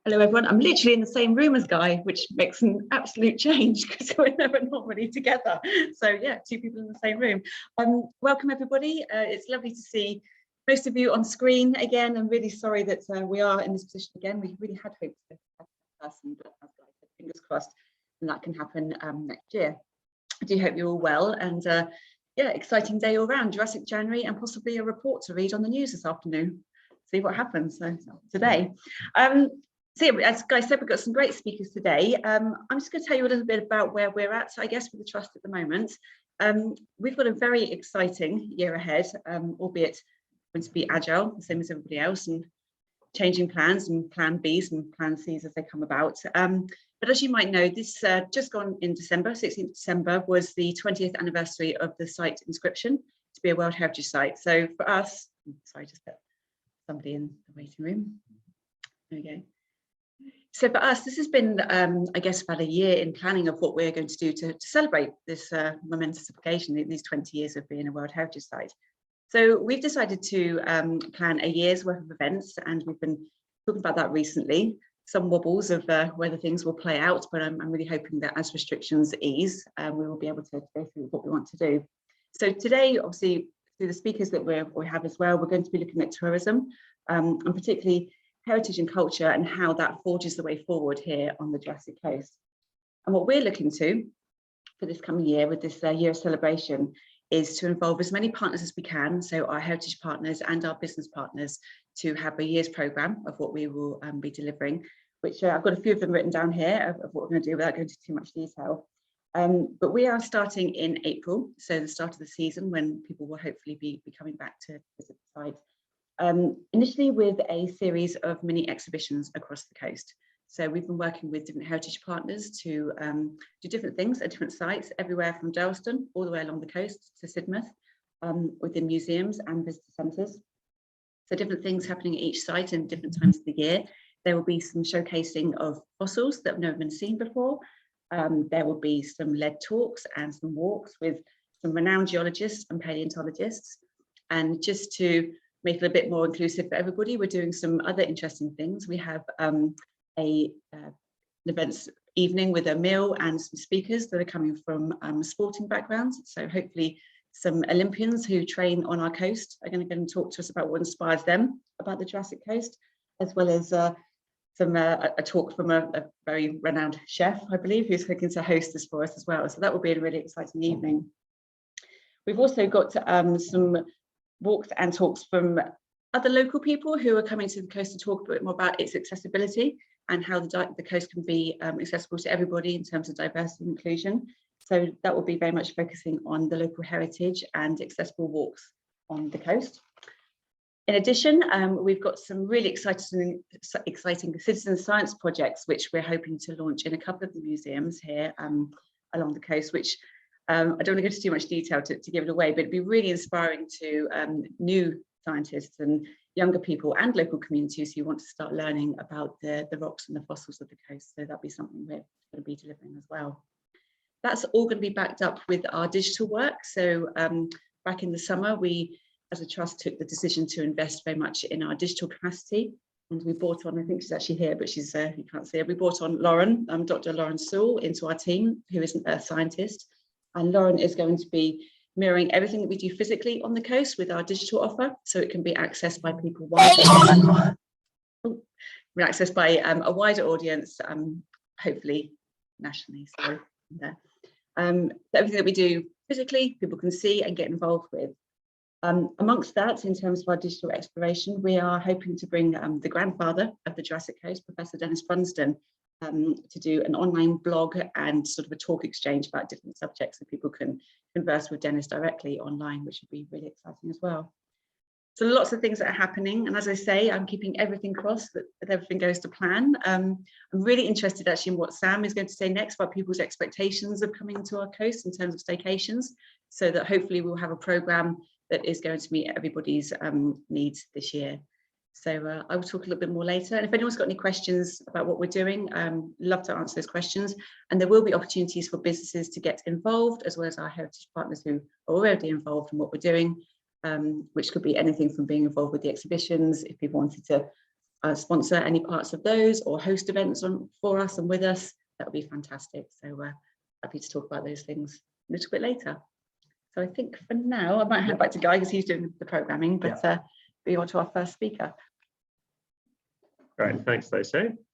Hello everyone, I'm literally in the same room as Guy, which makes an absolute change because we're never normally together. So yeah, two people in the same room. Welcome everybody, it's lovely to see most of you on screen again. I'm really sorry that we are in this position again. We really had hoped to have a person, but as Guy said, fingers crossed, and that can happen next year. I do hope you're all well, and yeah, exciting day all round, Jurassic January, and possibly a report to read on the news this afternoon. See what happens today. So yeah, as Guy said, we've got some great speakers today. I'm just going to tell you a little bit about where we're at, I guess, with the Trust at the moment. We've got a very exciting year ahead, albeit going to be agile, the same as everybody else, and changing plans and plan Bs and plan Cs as they come about. But as you might know, this just gone in December, 16th December, was the 20th anniversary of the site inscription to be a World Heritage Site. So for us, sorry, just put somebody in the waiting room. There we go. So for us, this has been, I guess, about a year in planning of what we're going to do to celebrate this momentous occasion, these 20 years of being a World Heritage Site. So we've decided to plan a year's worth of events, and we've been talking about that recently. Some wobbles of whether things will play out, but I'm really hoping that as restrictions ease, we will be able to go through what we want to do. So today, obviously, through the speakers that we have as well, we're going to be looking at tourism, and particularly heritage and culture and how that forges the way forward here on the Jurassic Coast. And what we're looking to for this coming year with this year of celebration is to involve as many partners as we can, so our heritage partners and our business partners, to have a year's programme of what we will be delivering, which I've got a few of them written down here of what we're going to do without going into too much detail. But we are starting in April, so the start of the season when people will hopefully be coming back to visit the site. Initially with a series of mini exhibitions across the coast. So we've been working with different heritage partners to do different things at different sites, everywhere from Dalston all the way along the coast to Sidmouth, within museums and visitor centres. So different things happening at each site in different times of the year. There will be some showcasing of fossils that have never been seen before. There will be some led talks and some walks with some renowned geologists and paleontologists. And just to make it a bit more inclusive for everybody, we're doing some other interesting things. We have an events evening with a meal and some speakers that are coming from sporting backgrounds. So hopefully some Olympians who train on our coast are going to go and talk to us about what inspires them about the Jurassic Coast, as well as a talk from a very renowned chef, I believe, who's looking to host this for us as well. So that will be a really exciting evening. We've also got some walks and talks from other local people who are coming to the coast to talk a bit more about its accessibility and how the coast can be accessible to everybody in terms of diversity and inclusion. So that will be very much focusing on the local heritage and accessible walks on the coast. In addition, we've got some really exciting citizen science projects, which we're hoping to launch in a couple of the museums here along the coast, which I don't want to go into too much detail to give it away, but it'd be really inspiring to new scientists and younger people and local communities who want to start learning about the rocks and the fossils of the coast. So that'll be something we're going to be delivering as well. That's all going to be backed up with our digital work. So back in the summer, we as a trust took the decision to invest very much in our digital capacity. And we brought on, I think she's actually here, but she's, you can't see her. We brought on Lauren, Dr. Lauren Sewell into our team, who is an earth scientist. And Lauren is going to be mirroring everything that we do physically on the coast with our digital offer, so it can be accessed by people accessed by a wider audience, hopefully nationally. So everything that we do physically, people can see and get involved with. Amongst that, in terms of our digital exploration, we are hoping to bring the grandfather of the Jurassic Coast, Professor Dennis Funston, to do an online blog and sort of a talk exchange about different subjects, so people can converse with Dennis directly online, which would be really exciting as well. So lots of things that are happening, and as I say, I'm keeping everything crossed that everything goes to plan. I'm really interested actually in what Sam is going to say next about people's expectations of coming to our coast in terms of staycations, so that hopefully we'll have a programme that is going to meet everybody's needs this year. So I will talk a little bit more later. And if anyone's got any questions about what we're doing, love to answer those questions. And there will be opportunities for businesses to get involved, as well as our heritage partners who are already involved in what we're doing, which could be anything from being involved with the exhibitions, if people wanted to sponsor any parts of those or host events for us and with us, that would be fantastic. So happy to talk about those things a little bit later. So I think for now, I might hand back to Guy because he's doing the programming, but be on to our first speaker. Great, thanks, Stacey.